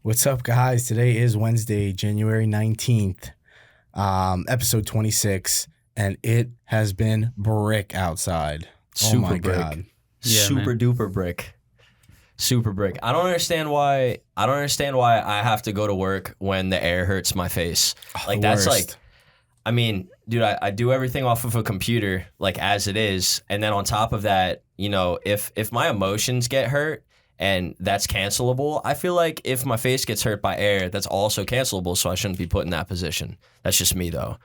What's up, guys? Today is Wednesday, January 19th, episode 26, and it has been brick outside. Super oh my brick. God. Yeah, super duper brick. Super brick. I don't understand why I have to go to work when the air hurts my face. Like that's worst. like, I mean, dude, I do everything off of a computer, like as it is, and then on top of that, you know, if my emotions get hurt and that's cancelable, I feel like if my face gets hurt by air, that's also cancelable, so I shouldn't be put in that position. That's just me though.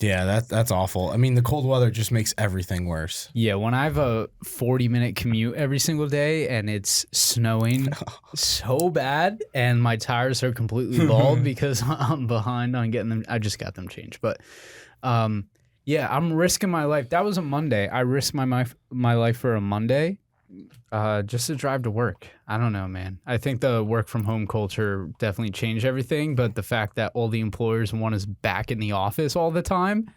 Yeah, that's awful. I mean, the cold weather just makes everything worse. Yeah, when I have a 40-minute commute every single day and it's snowing so bad and my tires are completely bald because I'm behind on getting them. I just got them changed. But yeah, I'm risking my life. That was a Monday. I risked my life for a Monday just to drive to work. I don't know, man. I think the work from home culture definitely changed everything, but the fact that all the employers want us back in the office all the time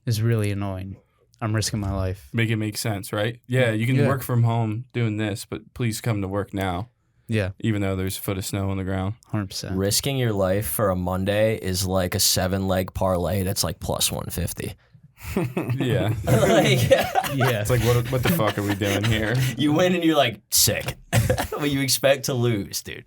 is really annoying. I'm risking my life. Make it make sense, right? Yeah, you can work from home doing this, but please come to work now. Yeah. Even though there's a foot of snow on the ground. 100%. Risking your life for a Monday is like a 7-leg parlay that's like plus 150. Yeah. Like, Yeah. It's like, what the fuck are we doing here? you win and you're like sick, but you expect to lose, dude.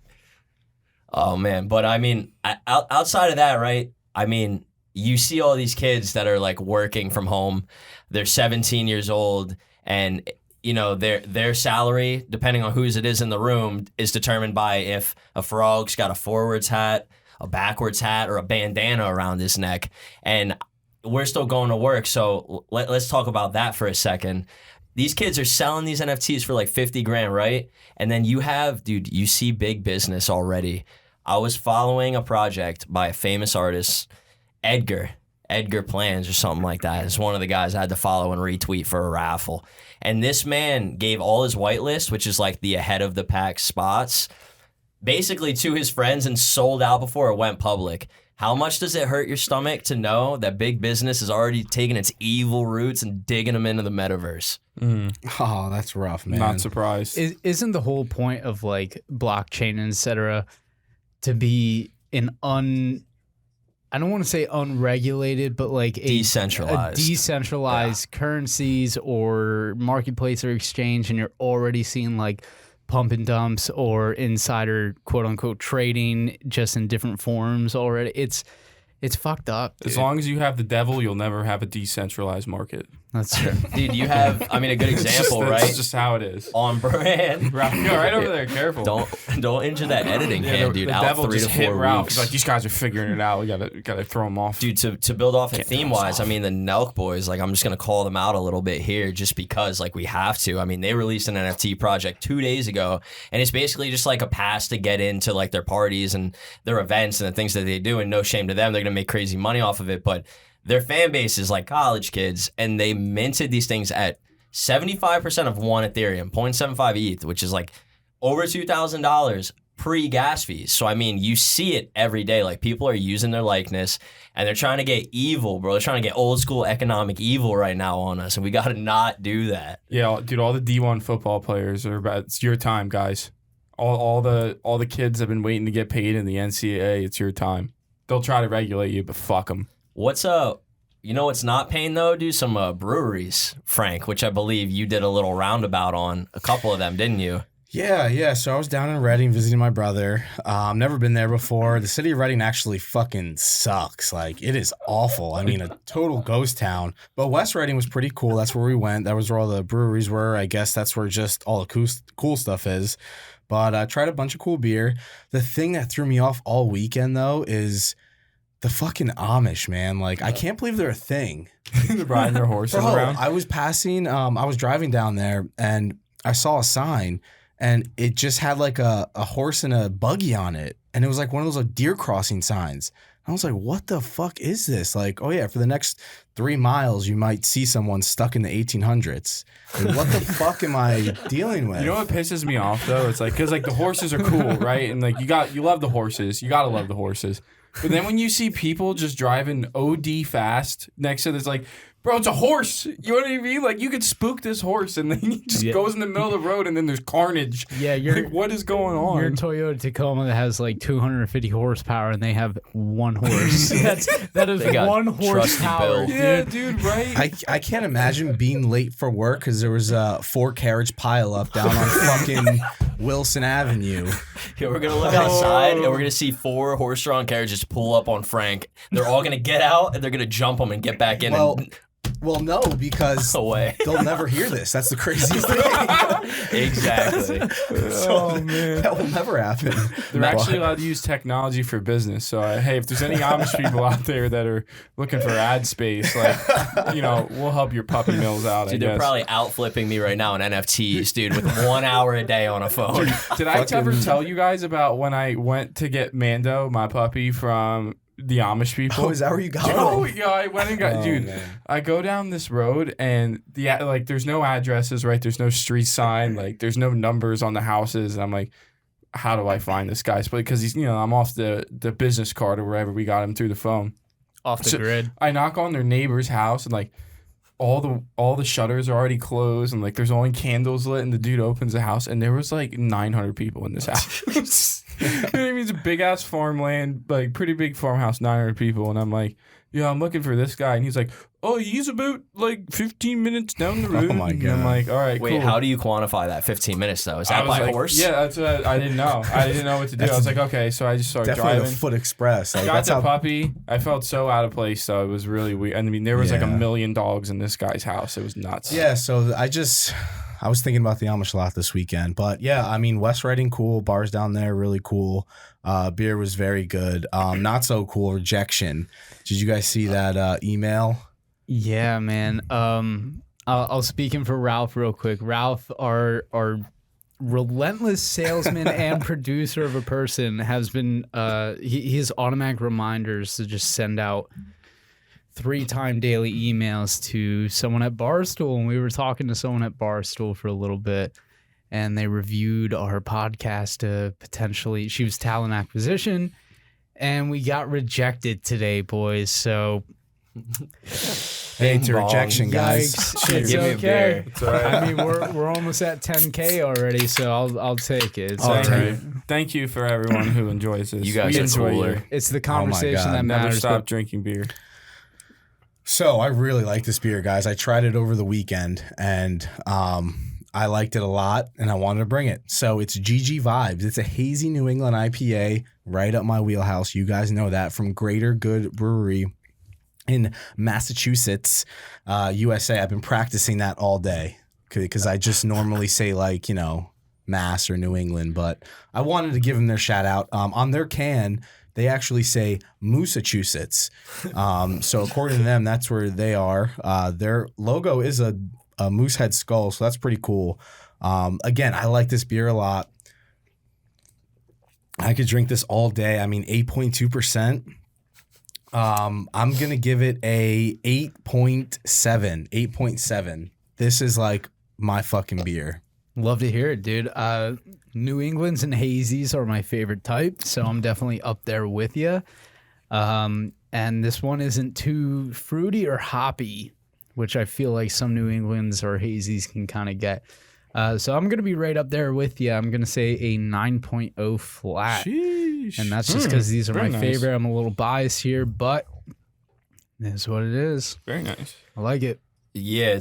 Oh man, but I mean, outside of that, right? I mean, you see all these kids that are like working from home. They're 17 years old, and you know their salary, depending on whose it is in the room, is determined by if a frog's got a forwards hat, a backwards hat, or a bandana around his neck, and we're still going to work, so let's talk about that for a second. These kids are selling these NFTs for like 50 grand, right? And then you see big business already. I was following a project by a famous artist, Edgar Plans or something like that. It's one of the guys I had to follow and retweet for a raffle. And this man gave all his whitelist, which is like the ahead of the pack spots, basically to his friends and sold out before it went public. How much does it hurt your stomach to know that big business is already taking its evil roots and digging them into the metaverse? Oh, that's rough, man. Not surprised. Isn't the whole point of like blockchain, et cetera, to be an I don't want to say unregulated, but like a decentralized currencies or marketplace or exchange, and you're already seeing like pump and dumps or insider quote unquote trading just in different forms already. It's fucked up, dude. As long as you have the devil, you'll never have a decentralized market. That's true. Dude, you have, I mean, a good example, right? That's just how it is. On brand. Right over there, careful. Don't injure that editing hand, dude. The Out devil 3 just to 4 hit Ralph. weeks. He's like, these guys are figuring it out. We gotta throw them off. Dude, to build off it theme-wise, I mean, the Nelk boys, like, I'm just going to call them out a little bit here just because, like, we have to. I mean, they released an NFT project 2 days ago, and it's basically just, like, a pass to get into, like, their parties and their events and the things that they do, and no shame to them. They're going to make crazy money off of it, but their fan base is like college kids, and they minted these things at 75% of one Ethereum, 0.75 ETH, which is like over $2,000 pre-gas fees. So, I mean, you see it every day. Like, people are using their likeness, and they're trying to get evil, bro. They're trying to get old school economic evil right now on us, and we got to not do that. Yeah, dude, all the D1 football players are about, it's your time, guys. All the kids have been waiting to get paid in the NCAA. It's your time. They'll try to regulate you, but fuck them. What's you know what's not paying though? Do some breweries, Frank, which I believe you did a little roundabout on a couple of them, didn't you? Yeah. So I was down in Reading visiting my brother. Never been there before. The city of Reading actually fucking sucks. Like, it is awful. I mean, a total ghost town. But West Reading was pretty cool. That's where we went. That was where all the breweries were. I guess that's where just all the cool stuff is. But I tried a bunch of cool beer. The thing that threw me off all weekend, though, is the fucking Amish, man. Like, I can't believe they're a thing. They're riding their horses around. I was passing, I was driving down there, and I saw a sign, and it just had like a horse and a buggy on it. And it was like one of those like deer crossing signs. I was like, what the fuck is this? Like, oh yeah, for the next 3 miles, you might see someone stuck in the 1800s. Like, what the fuck am I dealing with? You know what pisses me off though? It's like, cause like the horses are cool, right? And like you love the horses. You gotta love the horses. But then when you see people just driving OD fast next to this like Bro, it's a horse. You know what I mean? Like, you could spook this horse, and then he just goes in the middle of the road, and then there's carnage. Yeah, you're like, what is going on? Your Toyota Tacoma that has like 250 horsepower, and they have one horse. that is one horsepower. Yeah, dude, right? I can't imagine being late for work because there was a 4-carriage pileup down on fucking Wilson Avenue. Yeah, we're gonna look outside and we're gonna see 4 horse-drawn carriages pull up on Frank. They're all gonna get out and they're gonna jump him and get back in. Well, no, because they'll never hear this. That's the craziest thing. Exactly. So that will never happen. They're actually allowed to use technology for business. So, hey, if there's any Amish people out there that are looking for ad space, like, we'll help your puppy mills out. Dude, they're probably out flipping me right now on NFTs, dude, with 1 hour a day on a phone. Did I ever tell you guys about when I went to get Mando, my puppy, from the Amish people? Oh, is that where you got it? Oh, yeah, I went and got, man. I go down this road and there's no addresses, right? There's no street sign, like there's no numbers on the houses. And I'm like, how do I find this guy's place? Because he's, I'm off the business card or wherever we got him through the phone. Off the grid. I knock on their neighbor's house and like all the shutters are already closed and like there's only candles lit, and the dude opens the house and there was like 900 people in this house. I mean, it's a big ass farmland, like pretty big farmhouse, 900 people, and I'm like, yeah, I'm looking for this guy, and he's like, oh, he's about like 15 minutes down the road. Oh my God. And I'm like, all right, Wait, cool. How do you quantify that 15 minutes though? Is that by horse? Yeah, that's what I didn't know. I didn't know what to do. I was like, okay, so I just started Definitely driving. the Foot Express. Like, Got the puppy. I felt so out of place, though. It was really weird. I mean, there was like 1 million dogs in this guy's house. It was nuts. Yeah, so I was thinking about the Amish a lot this weekend. But yeah, I mean, West Reading, cool. Bars down there, really cool. Beer was very good. Not so cool, rejection. Did you guys see that email? Yeah, man. I'll speak in for Ralph real quick. Ralph, our relentless salesman and producer of a person, has been he has automatic reminders to just send out 3-time daily emails to someone at Barstool, and we were talking to someone at Barstool for a little bit, and they reviewed our podcast to potentially, she was talent acquisition, and we got rejected today, boys. So hey, to rejection, guys. It's okay. It's all right. I mean, we're almost at 10K already, so I'll take it. It's all right. Thank you for everyone who enjoys this. You guys are cooler. It's the conversation that matters. Never stop drinking beer. So I really like this beer, guys. I tried it over the weekend, and I liked it a lot, and I wanted to bring it. So it's GG Vibes. It's a hazy New England IPA, right up my wheelhouse. You guys know that, from Greater Good Brewery in Massachusetts, USA. I've been practicing that all day because I just normally say like, Mass or New England, but I wanted to give them their shout out. On their can, they actually say Massachusetts. So according to them, that's where they are. Their logo is a moose head skull, so that's pretty cool. Again, I like this beer a lot. I could drink this all day. I mean, 8.2%. I'm going to give it a 8.7. 8.7. This is like my fucking beer. Love to hear it, dude. New Englands and hazies are my favorite type, so I'm definitely up there with you. And this one isn't too fruity or hoppy, which I feel like some New Englands or hazies can kind of get. So I'm going to be right up there with you. I'm going to say a 9.0 flat. Sheesh. And that's just because these are my favorite. I'm a little biased here, but it is what it is. Very nice. I like it. Yeah,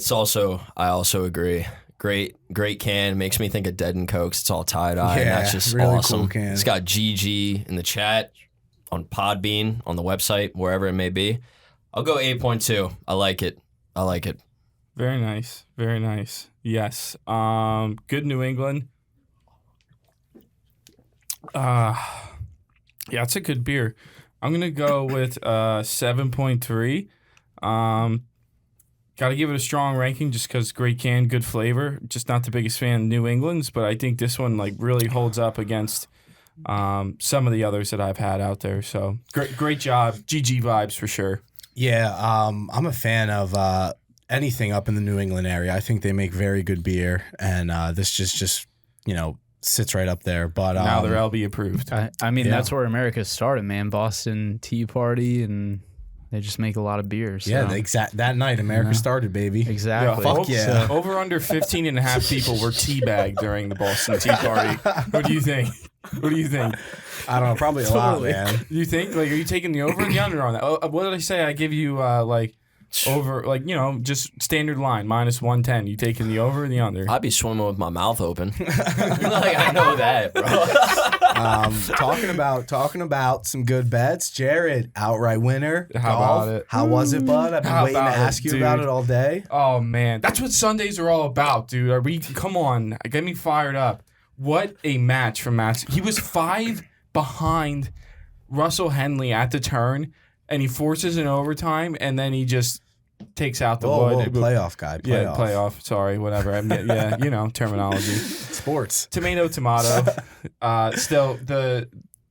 I also agree. Great can. Makes me think of Dead and Cokes. It's all tie-dye. Yeah, And that's just really awesome. cool can. It's got GG in the chat, on Podbean, on the website, wherever it may be. I'll go 8.2. I like it. Very nice. Very nice. Yes. Good New England. Yeah, it's a good beer. I'm going to go with 7.3. Got to give it a strong ranking just because great can, good flavor. Just not the biggest fan of New England's, but I think this one like really holds up against some of the others that I've had out there. So great job. GG Vibes for sure. Yeah, I'm a fan of anything up in the New England area. I think they make very good beer, and this just sits right up there. But now they're LB approved. I mean, that's where America started, man. Boston Tea Party and They just make a lot of beers. Yeah, So. that night, America started, baby. Exactly. Fuck yeah. Over under 15 and a half people were teabagged during the Boston Tea Party. What do you think? What do you think? I don't know, probably a lot, man. Do you think, like, are you taking the over and the under on that? Oh, what did I say? I give you, like, over, like, you know, just standard line, minus 110. You taking the over or the under? I'd be swimming with my mouth open. Like, I know that, bro. Talking about some good bets. Jared, outright winner. How golf. about it? How was it, bud? I've been How waiting to about ask it, you about dude? it all day. Oh, man. That's what Sundays are all about, dude. Come on. Get me fired up. What a match from Matt. He was 5 behind Russell Henley at the turn, and he forces an overtime, and then he just takes out the wood. Playoff guy. Yeah, playoff. Sorry, whatever. Yeah, you know, terminology. Sports. Tomato. Still,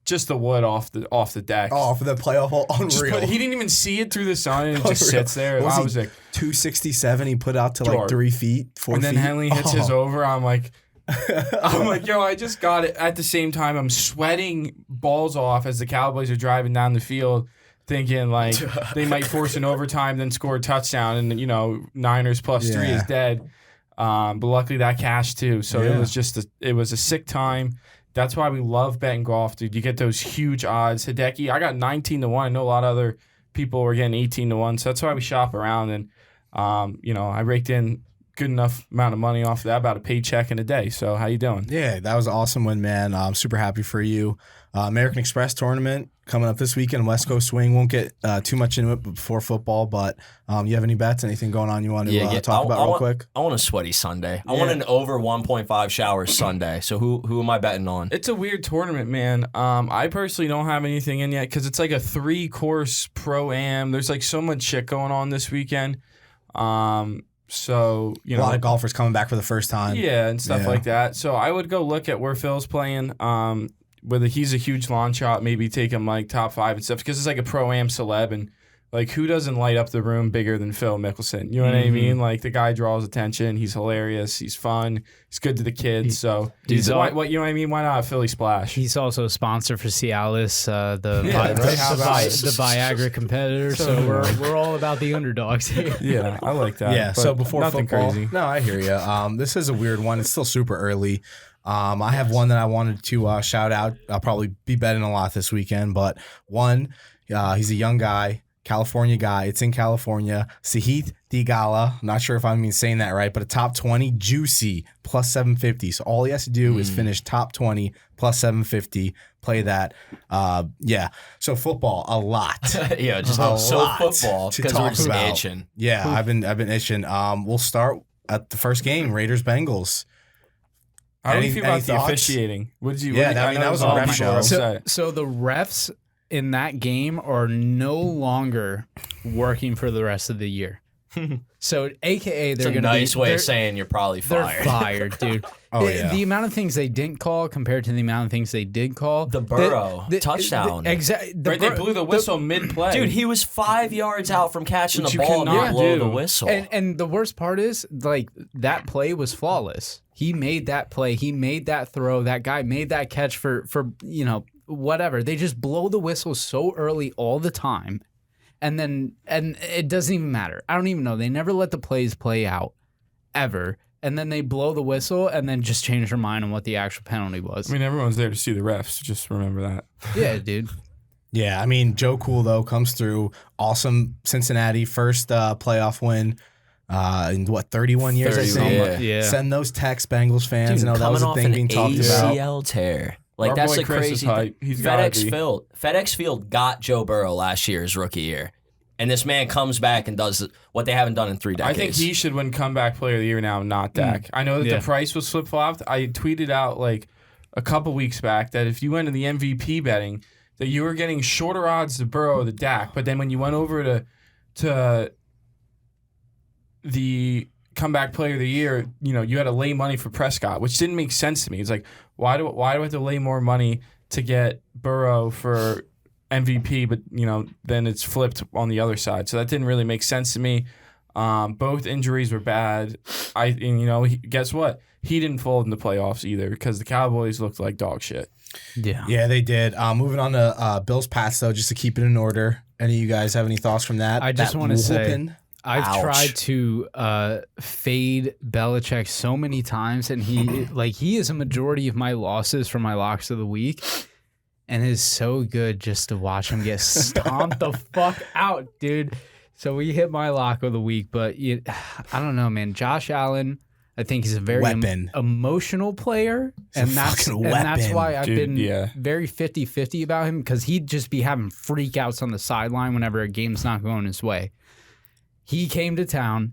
just the wood off the deck. Oh, for the playoff hole. Unreal. He didn't even see it through the sun, and it just sits there. What I was was like, 267. He put out to like Sure. 3 feet, 4 and feet. then Henley hits his Oh. over. I'm like, yo, I just got it. At the same time, I'm sweating balls off as the Cowboys are driving down the field, thinking like they might force an overtime, then score a touchdown, and you know Niners plus 3 is dead. But luckily that cashed too. So it was just it was a sick time. That's why we love betting golf, dude. You get those huge odds. Hideki, I got 19-1. I know a lot of other people were getting 18-1. So that's why we shop around, and you know, I raked in good enough amount of money off of that, about a paycheck in a day. So how you doing? Yeah, that was an awesome win, man. I'm super happy for you. American Express tournament coming up this weekend. West Coast Swing. Won't get too much into it before football, but you have any bets? Anything going on you want to talk about real quick? I want a sweaty Sunday. I want an over 1.5 showers Sunday. So who am I betting on? It's a weird tournament, man. I personally don't have anything in yet because it's like a 3-course pro-am. There's like so much shit going on this weekend. So, you know, a lot of golfers coming back for the first time. Yeah, and stuff like that. So I would go look at where Phil's playing. Whether he's a huge launch shot, maybe take him like top 5 and stuff, because it's like a pro-am celeb, and like who doesn't light up the room bigger than Phil Mickelson? You know what I mean? Like the guy draws attention. He's hilarious. He's fun. He's good to the kids. So you know what I mean? Why not Philly Splash? He's also a sponsor for Cialis, the Viagra competitor. So we're all about the underdogs here. Yeah, I like that. Yeah. but So before nothing football, crazy. no, I hear you. This is a weird one. It's still super early. I have one that I wanted to shout out. I'll probably be betting a lot this weekend, but one, he's a young guy, California guy. It's in California. Sahith Theegala. I'm not sure if I'm even saying that right, but a top 20 juicy plus 750. So all he has to do is finish top 20 plus 750. Play that. Yeah. So football, a lot. Yeah, just A so lot football to because we're talk just about. itching. Yeah, I've been itching. We'll start at the first game, Raiders Bengals. How do you Any- feel any about the thoughts? officiating? Yeah, I mean, that was a ref show. So the refs in that game are no longer working for the rest of the year. So, AKA, It's they're a going to nice way of saying you're probably they're fired. fired, dude. Oh, yeah. The amount of things they didn't call compared to the amount of things they did call. The Burrow touchdown. Exactly. Right, they blew the whistle mid-play. Dude, he was 5 yards out from catching Which the you ball and cannot not blow do. the whistle. And the worst part is, like, that play was flawless. He made that play. He made that throw. That guy made that catch for you know, whatever. They just blow the whistle so early all the time. And it doesn't even matter. I don't even know. They never let the plays play out ever. And then they blow the whistle and then just change their mind on what the actual penalty was. I mean, everyone's there to see the refs. Just remember that. Yeah, dude. Yeah, I mean, Joe Cool, though, comes through. Awesome Cincinnati first playoff win in, 31 years, I 30, think? yeah. Send those texts, Bengals fans. Dude, You know, that coming was a off thing an being talked about. ACL tear. Like, Our that's boy the Chris is crazy hype. thing. He's gotta be. FedEx Field got Joe Burrow last year, his rookie year. And this man comes back and does what they haven't done in 3 decades. I think he should win comeback player of the year now, not Dak. I know that Yeah. the price was flip-flopped. I tweeted out like a couple weeks back that if you went to the MVP betting, that you were getting shorter odds to Burrow than Dak. But then when you went over to the comeback player of the year, you know, you had to lay money for Prescott, which didn't make sense to me. It's like, why do I have to lay more money to get Burrow for MVP, but you know, then it's flipped on the other side. So that didn't really make sense to me. Both injuries were bad. Guess what? He didn't fold in the playoffs either because the Cowboys looked like dog shit. Yeah. Yeah, they did. Moving on to Bills Pats, though, just to keep it in order. Any of you guys have any thoughts from that? I just That want to say, whooping? I've Ouch. tried to fade Belichick so many times, and he is a majority of my losses for my locks of the week, and it is so good just to watch him get stomped the fuck out, dude. So we hit my lock of the week, but I don't know, man. Josh Allen, I think he's a very Weapon. emotional player, He's a fucking that's weapon. why I've Dude, been very 50-50 about him, because he'd just be having freakouts on the sideline whenever a game's not going his way. He came to town.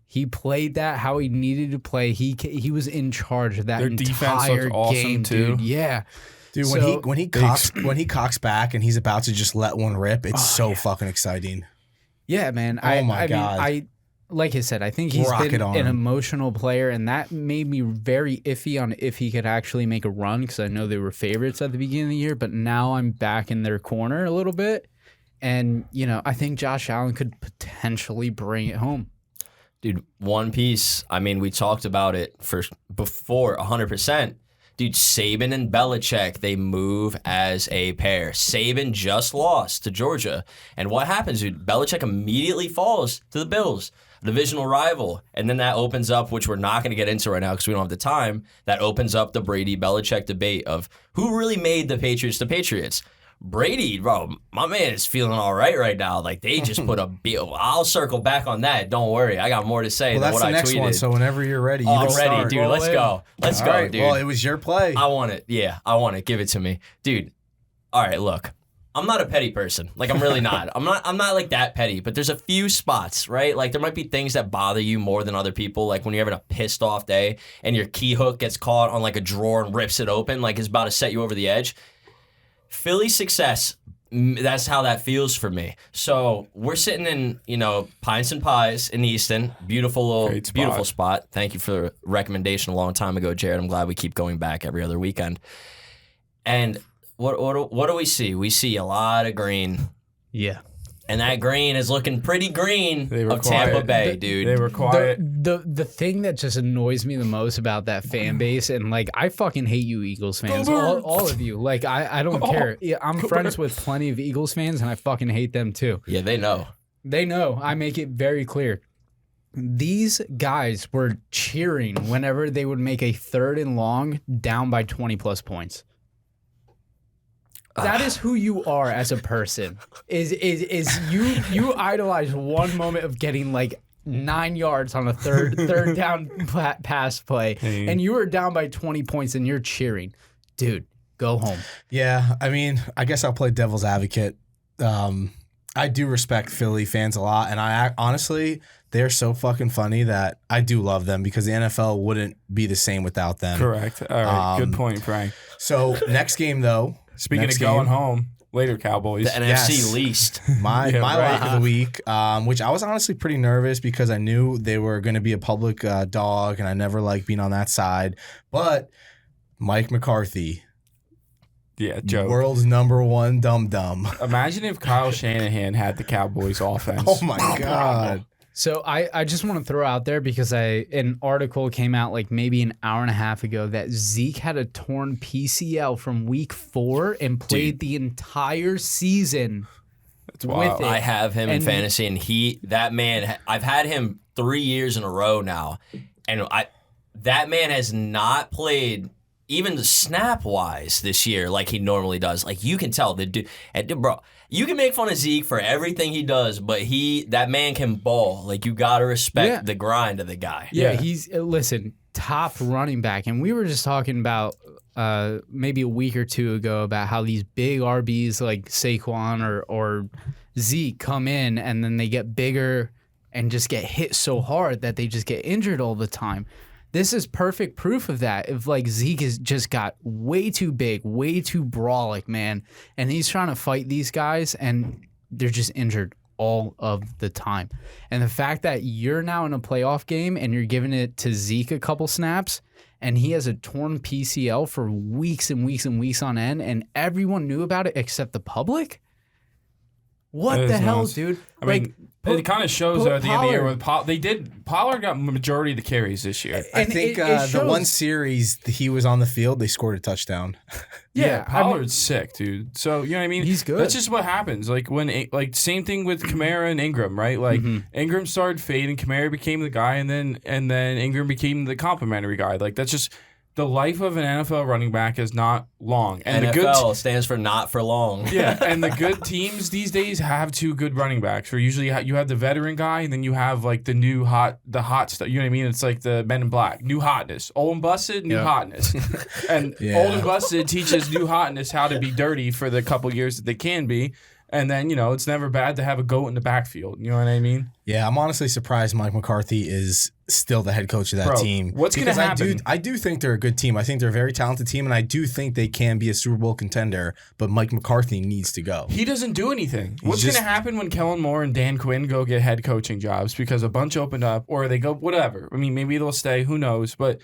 He played that how he needed to play. He was in charge of that Their defense entire looked awesome, game, too. dude. Yeah. Dude, So- when he cocks back and he's about to just let one rip, it's so fucking exciting. Yeah, man. Oh my God. I mean, like I said, I think he's Rocket been on an him. emotional player, and that made me very iffy on if he could actually make a run, because I know they were favorites at the beginning of the year, but now I'm back in their corner a little bit. And, I think Josh Allen could potentially bring it home. Dude, one piece. I mean, we talked about it before 100%. Dude, Saban and Belichick, they move as a pair. Saban just lost to Georgia. And what happens, dude? Belichick immediately falls to the Bills, divisional rival. And then that opens up, which we're not going to get into right now because we don't have the time, that opens up the Brady-Belichick debate of who really made the Patriots the Patriots. Brady, bro, my man is feeling all right now. Like, they just put a I'll circle back on that. Don't worry. I got more to say Well, than that's what the I next tweeted. one. So whenever you're ready, you I'm can ready, start. dude. Roll Let's in. go. Let's All go, right, dude. well, it was your play. I want it. Yeah, I want it. Give it to me. Dude. All right, look. I'm not a petty person. Like, I'm really not. I'm not like that petty, but there's a few spots, right? Like, there might be things that bother you more than other people. Like when you're having a pissed off day and your key hook gets caught on like a drawer and rips it open, like it's about to set you over the edge. Philly success, that's how that feels for me. So we're sitting in, Pints and Pies in Easton. Beautiful Great spot. beautiful spot. Thank you for the recommendation a long time ago, Jared. I'm glad we keep going back every other weekend. And what do we see? We see a lot of green. Yeah. And that green is looking pretty green They were of Tampa quiet. Bay, dude. They were quiet. The thing that just annoys me the most about that fan base, and like I fucking hate you Eagles fans, all of you. Like I don't care. Yeah, I'm friends with plenty of Eagles fans, and I fucking hate them too. Yeah, they know. They know. I make it very clear. These guys were cheering whenever they would make a 3rd and long down by 20 plus points. That is who you are as a person. Is you idolize one moment of getting like 9 yards on a third down pass play, and you are down by 20 points and you're cheering, dude. Go home. Yeah, I mean, I guess I'll play devil's advocate. I do respect Philly fans a lot, and I honestly, they're so fucking funny that I do love them because the NFL wouldn't be the same without them. Correct. All right. Good point, Frank. So next game though. Speaking next of going game, home, later Cowboys. The NFC Yes. least. My Yeah, my right. lock of the week, which I was honestly pretty nervous because I knew they were going to be a public dog, and I never like being on that side. But Mike McCarthy, Yeah, joke. world's #1 dum-dum. Imagine if Kyle Shanahan had the Cowboys offense. Oh my God. So I just want to throw out there because an article came out like maybe an hour and a half ago that Zeke had a torn PCL from week 4 and played the entire season. That's wild. with it. I have him in And- fantasy, and that man, I've had him 3 years in a row now, and that man has not played even the snap wise this year like he normally does. Like you can tell the dude, and bro, you can make fun of Zeke for everything he does, but that man can ball. Like you gotta respect the grind of the guy. Yeah, Yeah. he's listen, top running back, and we were just talking about maybe a week or two ago about how these big RBs like Saquon or Zeke come in and then they get bigger and just get hit so hard that they just get injured all the time. This is perfect proof of that. If like Zeke has just got way too big, way too brolic, man, and he's trying to fight these guys and they're just injured all of the time. And the fact that you're now in a playoff game and you're giving it to Zeke a couple snaps and he has a torn PCL for weeks and weeks and weeks on end and everyone knew about it except the public? What It the is hell, nuts. dude? I mean, it kind of shows put though at the end of the year Pollard. with Pollard got majority of the carries this year. I And think it the one shows. series he was on the field, they scored a touchdown. Yeah, I mean- Pollard's sick, dude. So you know what I mean? He's good. That's just what happens. Like same thing with Kamara and Ingram, right? Like Ingram started fading, Kamara became the guy, and then Ingram became the complimentary guy. Like that's just the life of an NFL running back is not long. And NFL stands for not for long. yeah, and the good teams these days have two good running backs. Where usually you have the veteran guy, and then you have like the hot stuff. You know what I mean? It's like the Men in Black, new hotness, old and busted, new hotness, and Yeah. old and busted teaches new hotness how to be dirty for the couple years that they can be. And then, it's never bad to have a goat in the backfield. You know what I mean? Yeah, I'm honestly surprised Mike McCarthy is still the head coach of that Bro, team. what's gonna Because happen? I do think they're a good team. I think they're a very talented team, and I do think they can be a Super Bowl contender, but Mike McCarthy needs to go. He doesn't do anything. What's just- going to happen when Kellen Moore and Dan Quinn go get head coaching jobs because a bunch opened up or they go, whatever. I mean, maybe they'll stay. Who knows? But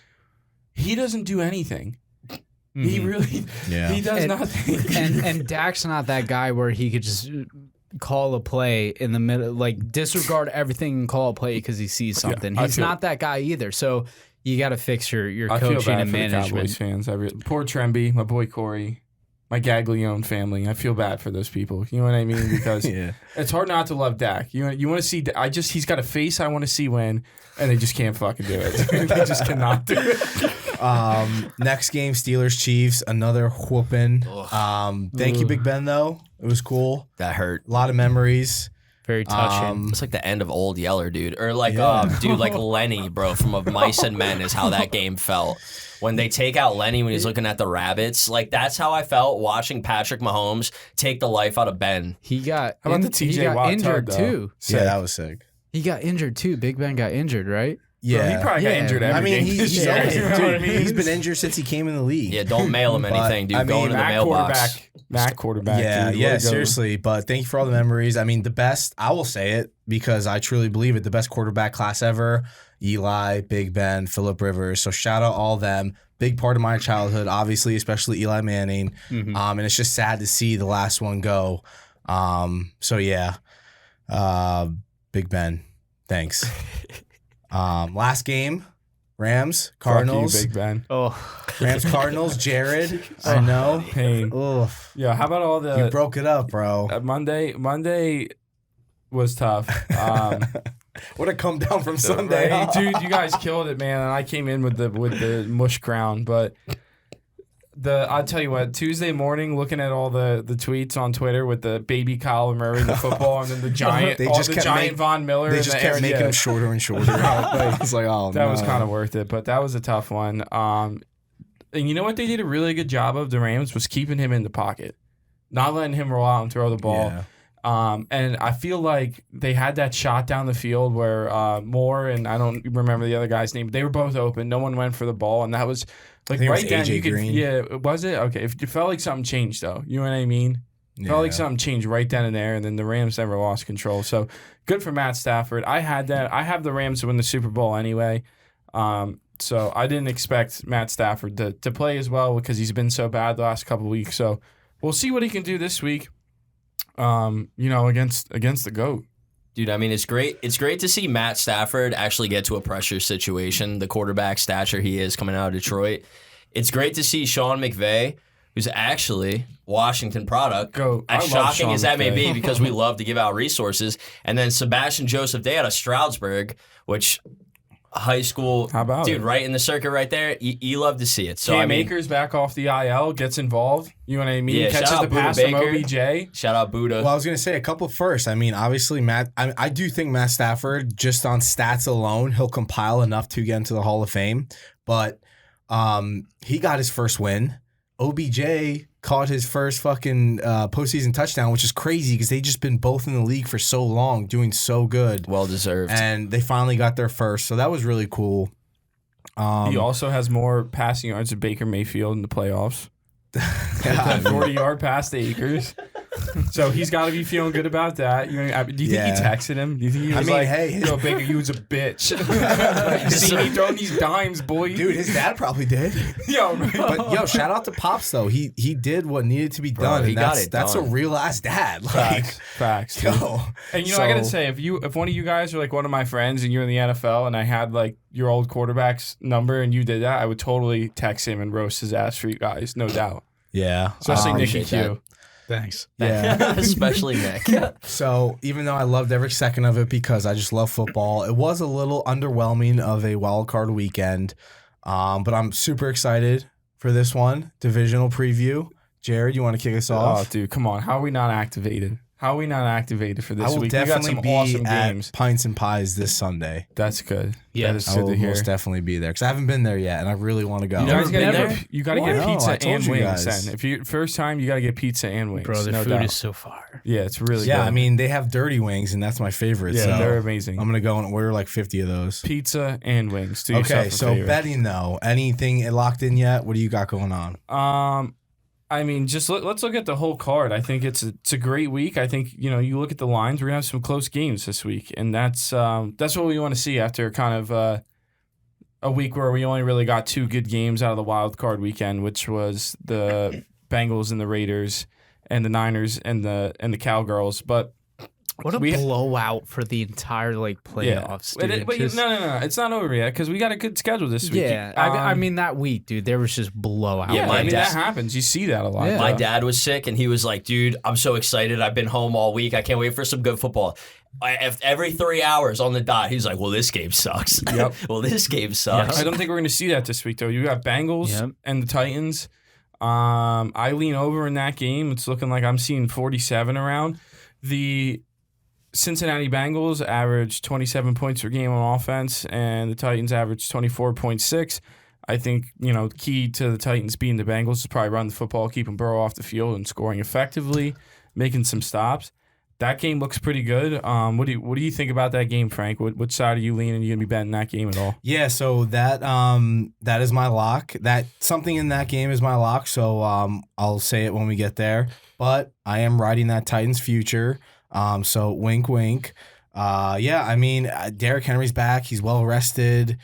he doesn't do anything. He really, Yeah. he does nothing. and Dak's not that guy where he could just call a play in the middle, like disregard everything and call a play because he sees something. I He's feel- not that guy either. So you got to fix your I feel coaching bad and for the Cowboys management. fans. Poor Tremby, my boy Corey, my Gaglione family. I feel bad for those people. You know what I mean? Because Yeah. it's hard not to love Dak. You want to see? He's got a face I want to see win, and they just can't fucking do it. They just cannot do it. Next game, Steelers Chiefs, another whooping. Thank you, Big Ben, though. It was cool. That hurt. A lot of memories. Very touching. It's like the end of Old Yeller, dude. Or like, Yeah. dude, like Lenny, bro, from Of Mice and Men is how that game felt. When they take out Lenny when he's looking at the rabbits, like that's how I felt watching Patrick Mahomes take the life out of Ben. He got How about the he TJ got Watt injured tug, though? too. Yeah, that was sick. He got injured too. Big Ben got injured, right? Yeah. He probably got Yeah. injured every I mean, game this he's year. always, You know what I dude, mean? he's been injured since he came in the league. Yeah, don't mail him But, anything, dude. I Go mean, into the Matt mailbox. quarterback. Yeah, dude. yeah, Way to go. seriously. But thank you for all the memories. I mean, the best, I will say it because I truly believe it, the best quarterback class ever, Eli, Big Ben, Phillip Rivers. So shout out all them. Big part of my childhood, obviously, especially Eli Manning. And it's just sad to see the last one go. So yeah, Big Ben, thanks. Last game, Rams, Cardinals. Fuck you, Big Ben. Oh, Rams, Cardinals, Jared. I know. Pain. Oof. Yeah, how about all You the broke it up, bro. Monday was tough. What a come down from Sunday. Right? Dude, you guys killed it, man. And I came in with the mush crown, but I'll tell you what, Tuesday morning looking at all the tweets on Twitter with the baby Kyler Murray in the football and then the giant They just kept giant Von Miller They and just the kept Aaron- making yeah. him shorter and shorter. It's like, oh, That was no. kind of worth it, but that was a tough one. And you know what they did a really good job of, the Rams, was keeping him in the pocket, not letting him roll out and throw the ball. Yeah. And I feel like they had that shot down the field where Moore and I don't remember the other guy's name, but they were both open. No one went for the ball, and that was like think it was right then AJ you could. Green. Yeah, was it? Okay, if it felt like something changed though, you know what I mean? Felt like something changed right then and there, and then the Rams never lost control. So good for Matt Stafford. I had that. I have the Rams to win the Super Bowl anyway. So I didn't expect Matt Stafford to play as well because he's been so bad the last couple of weeks. So we'll see what he can do this week. Against the GOAT. Dude, I mean, it's great. It's great to see Matt Stafford actually get to a pressure situation, the quarterback stature he is coming out of Detroit. It's great to see Sean McVay, who's actually Washington product, Goat. I as love shocking Sean as that may McVay. be because we love to give out resources. And then Sebastian Joseph Day out of Stroudsburg, which high school, How about dude, it? right in the circuit right there. You love to see it. So, Cam I mean, Akers back off the IL, gets involved. You know what I mean? Yeah, Catches shout the out Buda pass from Baker. OBJ. shout out Buddha. Well, I was going to say a couple first. I mean, obviously, I do think Matt Stafford, just on stats alone, he'll compile enough to get into the Hall of Fame. But he got his first win. OBJ caught his first fucking postseason touchdown, which is crazy because they've just been both in the league for so long, doing so good. Well deserved. And they finally got their first. So that was really cool. He also has more passing yards than Baker Mayfield in the playoffs. Yeah, 40-yard pass to Akers. So he's got to be feeling good about that. Do you think he texted him? Do you think he was hey, yo, Baker, you was a bitch. You see me throwing these dimes, boy. dude, his dad probably did. Yo, right. But yo, shout out to Pops though. He did what needed to be done. he And got it that's a done. real ass dad. Like, Facts. Dude. yo. And I gotta say, if one of you guys are like one of my friends and you're in the NFL and I had like your old quarterback's number and you did that, I would totally text him and roast his ass for you guys, no doubt. Yeah. Especially Nicky appreciate Q. Thanks. Yeah. Especially Nick. So even though I loved every second of it because I just love football, it was a little underwhelming of a wild card weekend. But I'm super excited for this one. Divisional preview. Jared, you want to kick us off? Oh, dude, come on. How are we not activated? How are we not activated for this I will week? We got definitely some be awesome at games. Pints and Pies this Sunday. That's good. Yeah. That is I good will to hear. most definitely be there because I haven't been there yet and I really want to go. You guys Never gotta been get, there? you gotta What? get No, I pizza told and you wings. guys. Then. If you first time, you gotta get pizza and wings. Bro, the no food doubt. is so fire. Yeah, it's really Yeah, good. I mean, they have dirty wings and that's my favorite. yeah, so they're amazing. I'm going to go and order like 50 of those. Pizza and wings. Do yourself Okay, a so favor. betting though, anything locked in yet? What do you got going on? I mean, just let's look at the whole card. I think it's a great week. I think you look at the lines. We're gonna have some close games this week, and that's what we want to see after kind of a week where we only really got 2 good games out of the wild card weekend, which was the Bengals and the Raiders, and the Niners and the Cowgirls. But What a blowout for the entire playoffs, dude. But no, it's not over yet because we got a good schedule this week. Yeah, I mean that week, dude, there was just blowout. Yeah, I mean dad- that happens. You see that a lot. Yeah. My dad was sick, and he was like, dude, I'm so excited. I've been home all week. I can't wait for some good football. Every 3 hours on the dot, he's like, well, this game sucks. Yep. Well, this game sucks. I don't think we're going to see that this week, though. You got Bengals Yep. and the Titans. I lean over in that game. It's looking like I'm seeing 47 around. The Cincinnati Bengals average 27 points per game on offense, and the Titans average 24.6. I think, key to the Titans beating the Bengals is probably run the football, keeping Burrow off the field, and scoring effectively, making some stops. That game looks pretty good. What do you think about that game, Frank? Which side are you leaning? You gonna be betting that game at all? Yeah, so that is my lock. That something in that game is my lock. So I'll say it when we get there. But I am riding that Titans future. So wink, wink. Yeah, I mean Derrick Henry's back. He's well rested.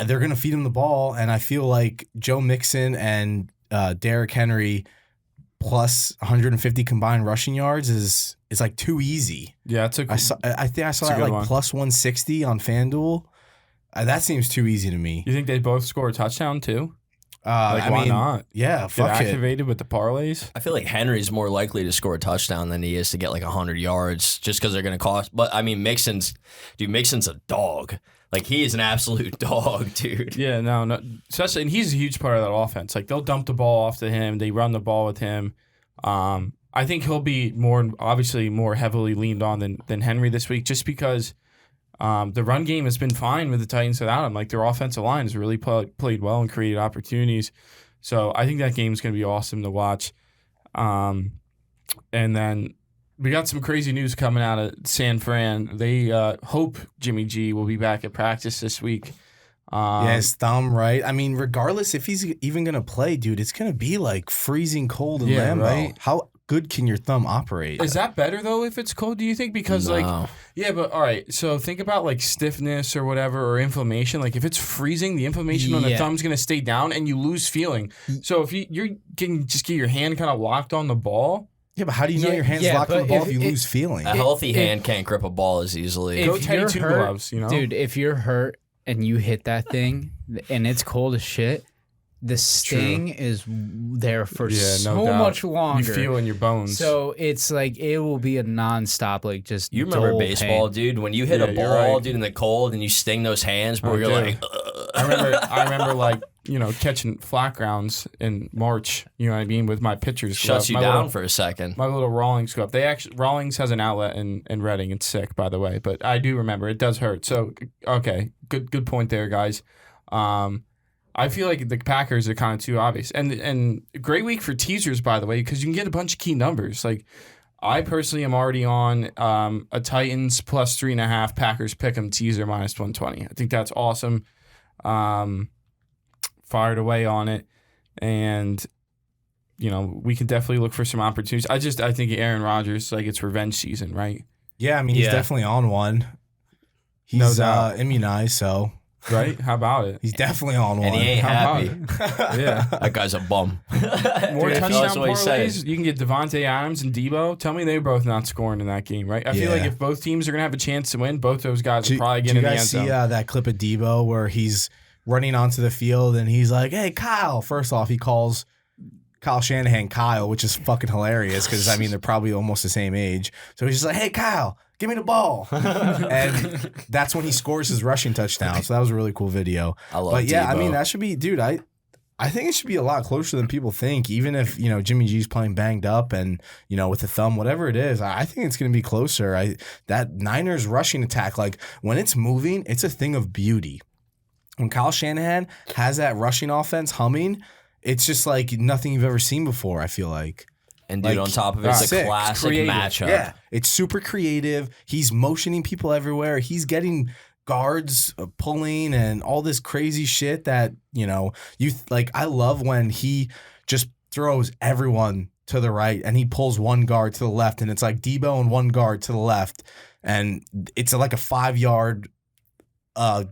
They're gonna feed him the ball, and I feel like Joe Mixon and Derrick Henry plus 150 combined rushing yards is like too easy. Yeah, I I think I saw It's a that good like one. plus 160 on FanDuel. That seems too easy to me. You think they both score a touchdown too? I Why mean, not? Yeah, Get fuck it. activated with the parlays. I feel like Henry's more likely to score a touchdown than he is to get like 100 yards just because they're going to cost. But I mean, Mixon's a dog. Like, he is an absolute dog, dude. Yeah, no. Especially, and he's a huge part of that offense. Like, they'll dump the ball off to him. They run the ball with him. I think he'll be obviously more heavily leaned on than Henry this week just because the run game has been fine with the Titans without him. Like, their offensive line has really played well and created opportunities. So I think that game is going to be awesome to watch. And then we got some crazy news coming out of San Fran. They hope Jimmy G will be back at practice this week. Yeah, his thumb, right? I mean, regardless if he's even going to play, dude, it's going to be like freezing cold in Yeah, Lambeau. right. How good can your thumb operate? Is that better, though, if it's cold, do you think? Because, No. yeah, but all right. So think about like stiffness or whatever or inflammation. Like if it's freezing, the inflammation on the Yeah. thumb's going to stay down and you lose feeling. So if you can just get your hand kind of locked on the ball, Yeah, but how do you know Yeah, your hand's yeah, locked on the but ball if if you it- lose feeling? A healthy hand can't grip a ball as easily. Go If Teddy you're Two hurt, Gloves, dude, if you're hurt and you hit that thing and it's cold as shit, the sting is there for Yeah, no so doubt. much longer. You feel in your bones. So it's like it will be a nonstop, like just. You remember dull baseball, pain. dude? When you hit Yeah, a you're ball, right. dude, in the cold and you sting those hands, bro, Oh, you're dude. like, I remember like, catching flat grounds in March, you know what I mean, with my pitcher's shuts glove. you My down little- for a second. My little Rawlings glove. Rawlings has an outlet in Reading. It's sick, by the way, but I do remember it does hurt. So okay, good point there, guys. I feel like the Packers are kind of too obvious, and great week for teasers, by the way, because you can get a bunch of key numbers. Like I personally am already on a Titans plus 3.5, Packers pick'em teaser minus 120. I think that's awesome. Fired away on it, and we can definitely look for some opportunities. I think Aaron Rodgers, like, it's revenge season, right? Yeah, I mean, he's definitely on one. He's No doubt. immunized, so Right? How about it? he's definitely on one. And he ain't How happy. Yeah. That guy's a bum. More Dude, touchdown that's what he's saying. parlays. You can get Devontae Adams and Debo. Tell me they're both not scoring in that game, right? I feel like if both teams are gonna have a chance to win, both those guys are probably getting in the end Did you zone. guys see that clip of Debo where he's running onto the field and he's like, "Hey, Kyle!" First off, he calls Kyle Shanahan Kyle, which is fucking hilarious because I mean they're probably almost the same age. So he's just like, "Hey, Kyle, give me the ball," and that's when he scores his rushing touchdown. So that was a really cool video. I love But yeah, I Debo. mean that should be, dude. I think it should be a lot closer than people think. Even if Jimmy G's playing banged up and with the thumb, whatever it is, I think it's going to be closer. That Niners rushing attack, like when it's moving, it's a thing of beauty. When Kyle Shanahan has that rushing offense humming, it's just like nothing you've ever seen before. I feel like. And dude, like, on top of it, it's a sick. classic Creative. matchup. Yeah, it's super creative. He's motioning people everywhere. He's getting guards pulling and all this crazy shit that, I love when he just throws everyone to the right and he pulls one guard to the left and it's like Debo and one guard to the left and it's like a 5-yard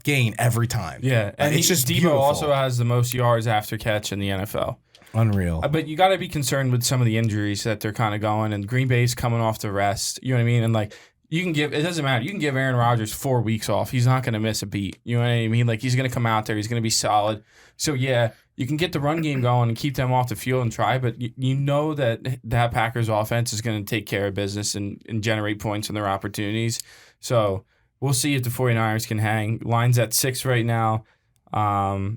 gain every time. Yeah, and it's just Debo beautiful. also has the most yards after catch in the NFL. Unreal. But you got to be concerned with some of the injuries that they're kind of going, and Green Bay's coming off the rest. You know what I mean? And like it doesn't matter. You can give Aaron Rodgers 4 weeks off. He's not going to miss a beat. You know what I mean? Like he's going to come out there. He's going to be solid. So yeah, you can get the run game going and keep them off the field and try. But you know that Packers offense is going to take care of business and generate points in their opportunities. So we'll see if the 49ers can hang. Line's at 6 right now. I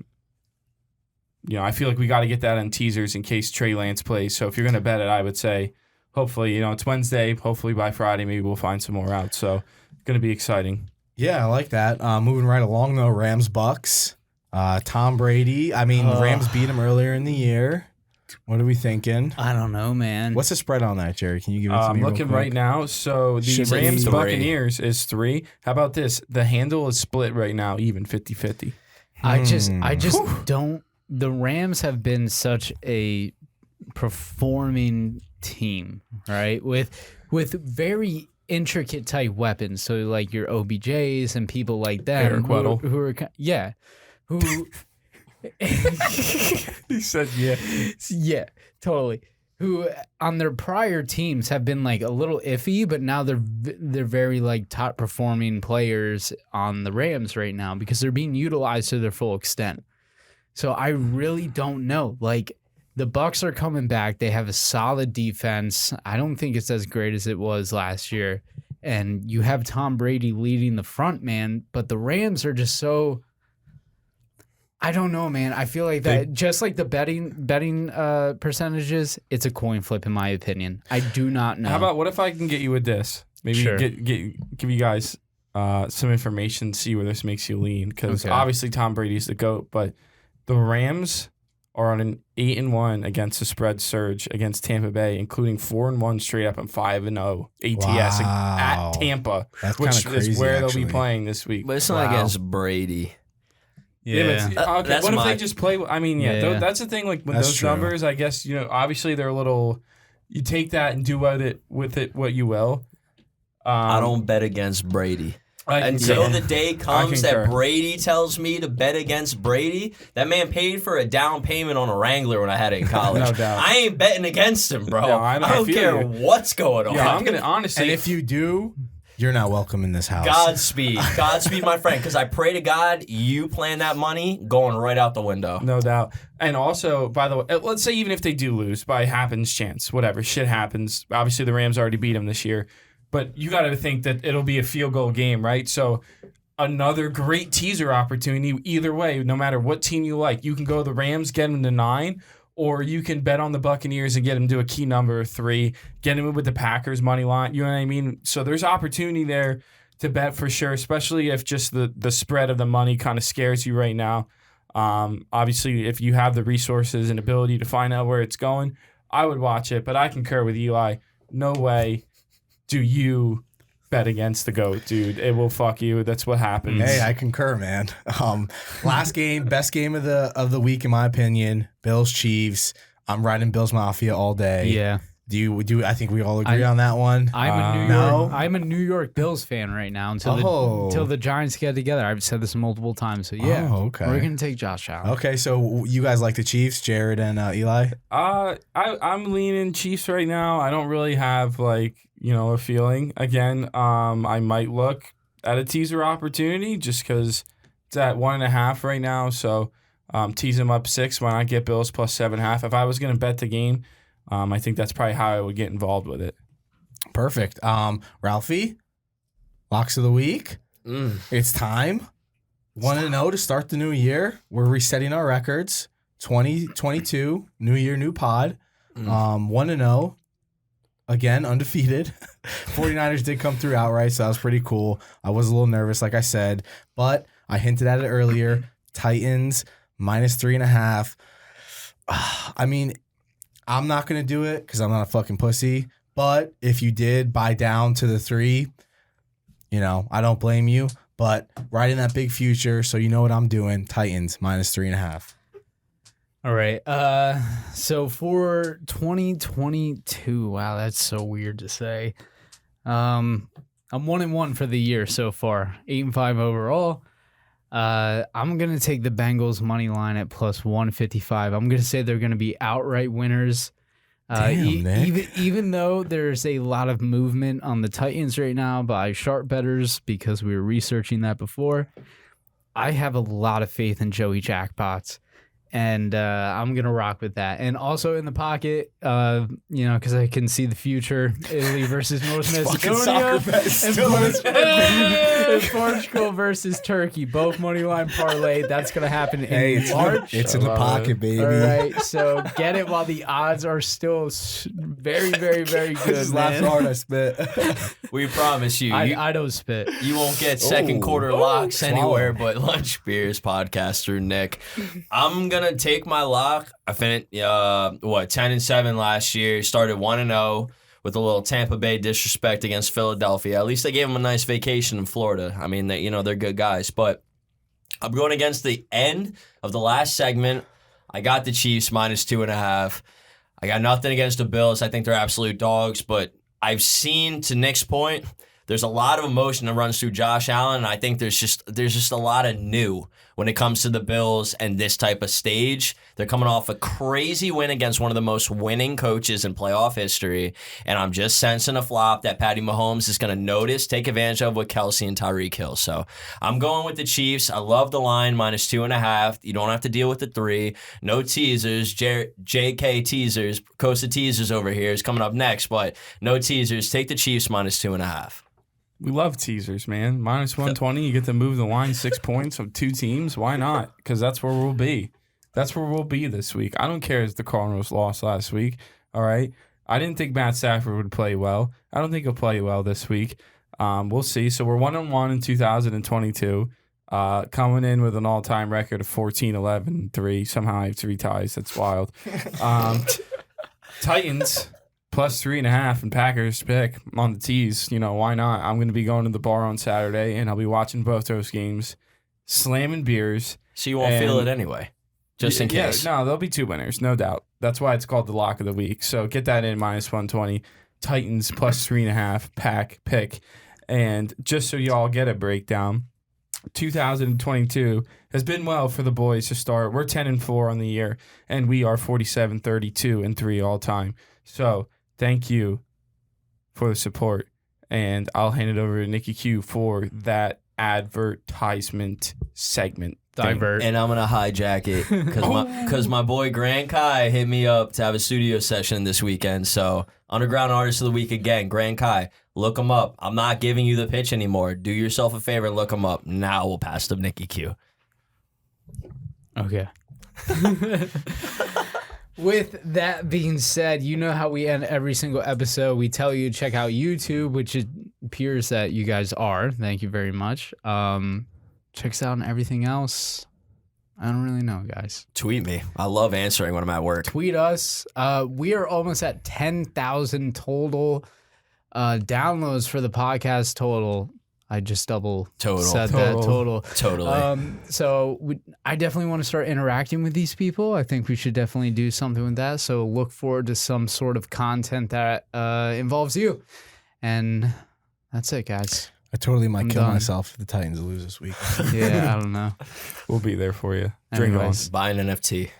feel like we got to get that on teasers in case Trey Lance plays. So if you're going to bet it, I would say hopefully, it's Wednesday. Hopefully by Friday, maybe we'll find some more out. So going to be exciting. Yeah, I like that. Moving right along, though, Rams Bucks. Tom Brady. I mean, Rams beat him earlier in the year. What are we thinking? I don't know, man. What's the spread on that, Jerry? Can you give it to me I'm real looking quick? right now. So the Should be Rams 3. Buccaneers is 3. How about this? The handle is split right now, even 50-50. I just don't. The Rams have been such a performing team, right? With very intricate type weapons. So like your OBJs and people like that, Eric Weddle. who are who. He said, yeah. Yeah, totally. Who on their prior teams have been like a little iffy, but now they're very like top performing players on the Rams right now because they're being utilized to their full extent. So I really don't know. Like the Bucs are coming back. They have a solid defense. I don't think it's as great as it was last year. And you have Tom Brady leading the front, man. But the Rams are just so. I don't know, man. I feel like that just like the betting percentages, it's a coin flip in my opinion. I do not know. How about what if I can get you with this? Maybe Sure. give you guys some information, see where this makes you lean. Because Okay. obviously Tom Brady's the GOAT, but the Rams are on an 8-1 against the spread surge against Tampa Bay, including 4-1 straight up and 5-0 ATS Wow. at Tampa, That's which kinda crazy, is where they'll actually. be playing this week. But it's not against Brady. Yeah. But, okay, That's what if my- they just play? I mean, Yeah. that's the thing. Like with That's those true. numbers, I guess obviously they're a little. You take that and do with it what you will. I don't bet against Brady. Until the day comes concur. that Brady tells me to bet against Brady, that man paid for a down payment on a Wrangler when I had it in college. No doubt. I ain't betting against him, bro. No, I don't feel care you. what's going on. Yeah, I'm gonna honestly. And if you do, you're not welcome in this house. Godspeed, my friend. Because I pray to God, you plan that money going right out the window. No doubt. And also, by the way, let's say even if they do lose by happens chance, whatever, shit happens. Obviously, the Rams already beat them this year. But you got to think that it'll be a field goal game, right? So another great teaser opportunity. Either way, no matter what team you like, you can go the Rams, get them to 9, or you can bet on the Buccaneers and get them to a key number of 3, get them with the Packers money line. You know what I mean? So there's opportunity there to bet for sure, especially if just the spread of the money kind of scares you right now. Obviously, if you have the resources and ability to find out where it's going, I would watch it. But I concur with Eli. No way do you bet against the GOAT, dude. It will fuck you. That's what happens. Hey, I concur, man. Last game, best game of the week in my opinion. Bills Chiefs. I'm riding Bills Mafia all day. Yeah. Do you? I think we all agree on that one. I'm a New York Bills fan right now until the Giants get together. I've said this multiple times. So yeah, okay. We're gonna take Josh Allen. Okay, so you guys like the Chiefs, Jared and Eli? I'm leaning Chiefs right now. I don't really have a feeling. Again, I might look at a teaser opportunity just because it's at 1.5 right now. So tease them up 6. Why not get Bills plus 7.5? If I was gonna bet the game. I think that's probably how I would get involved with it. Perfect. Ralphie, locks of the week. It's time. 1-0 to start the new year. We're resetting our records. 2022, new year, new pod. 1-0. Again, undefeated. 49ers did come through outright, so that was pretty cool. I was a little nervous, like I said, but I hinted at it earlier. Titans, minus 3.5. I mean, I'm not going to do it because I'm not a fucking pussy. But if you did buy down to the 3, I don't blame you. But right in that big future, so you know what I'm doing. Titans, minus 3.5. All right. So for 2022, wow, that's so weird to say. I'm 1-1 for the year so far. 8-5 overall. I'm going to take the Bengals money line at plus 155. I'm going to say they're going to be outright winners. Even though there's a lot of movement on the Titans right now by sharp bettors because we were researching that before, I have a lot of faith in Joey Jackpots. And I'm going to rock with that. And also in the pocket, because I can see the future, Italy versus North Macedonia. And Portugal versus Turkey. Both money line parlay. That's going to happen in March. It's in the pocket, baby. All right, so get it while the odds are still very, very, very good, This last hard I spit. We promise you. I don't spit. You won't get second quarter locks anywhere but Lunch Beers podcaster Nick. I'm going to take my lock. I finished 10-7 last year. Started 1-0 with a little Tampa Bay disrespect against Philadelphia. At least they gave them a nice vacation in Florida. I mean, they're good guys. But I'm going against the end of the last segment. I got the Chiefs minus 2.5. I got nothing against the Bills. I think they're absolute dogs. But I've seen, to Nick's point, there's a lot of emotion that runs through Josh Allen, and I think there's just a lot of new when it comes to the Bills and this type of stage. They're coming off a crazy win against one of the most winning coaches in playoff history, and I'm just sensing a flop that Patty Mahomes is going to notice, take advantage of with Kelsey and Tyreek Hill. So I'm going with the Chiefs. I love the line, minus 2.5. You don't have to deal with the 3. No teasers. JK teasers, Costa teasers over here is coming up next, but no teasers. Take the Chiefs minus 2.5. We love teasers, man. Minus 120, you get to move the line 6 points of 2 teams. Why not? Because that's where we'll be. That's where we'll be this week. I don't care if the Cardinals lost last week. All right. I didn't think Matt Stafford would play well. I don't think he'll play well this week. We'll see. So we're 1-1 in 2022. Coming in with an all-time record of 14-11-3. Somehow I have 3 ties. That's wild. Titans plus 3.5 and Packers pick on the tees. Why not? I'm going to be going to the bar on Saturday, and I'll be watching both those games, slamming beers. So you won't feel it anyway, just in case. Yeah, no, there'll be 2 winners, no doubt. That's why it's called the lock of the week. So get that in, minus 120. Titans plus 3.5, Pack pick. And just so y'all get a breakdown, 2022 has been well for the boys to start. We're 10-4 on the year, and we are 47-32-3 all time. So thank you for the support, and I'll hand it over to Nikki Q for that advertisement segment. Divert. And I'm going to hijack it because my boy Grant Kai hit me up to have a studio session this weekend. So Underground Artist of the Week again, Grant Kai. Look him up. I'm not giving you the pitch anymore. Do yourself a favor and look him up. Now we'll pass to Nikki Q. Okay. With that being said, you know how we end every single episode. We tell you to check out YouTube, which it appears that you guys are. Thank you very much. Check us out on everything else. I don't really know, guys. Tweet me. I love answering when I'm at work. Tweet us. We are almost at 10,000 total downloads for the podcast total. I just double Total. said that. Total. Totally. So I definitely want to start interacting with these people. I think we should definitely do something with that. So look forward to some sort of content that involves you. And that's it, guys. I totally might I'm kill done. myself if the Titans lose this week. Yeah, I don't know. We'll be there for you. Drink on. Anyways. Buy an NFT.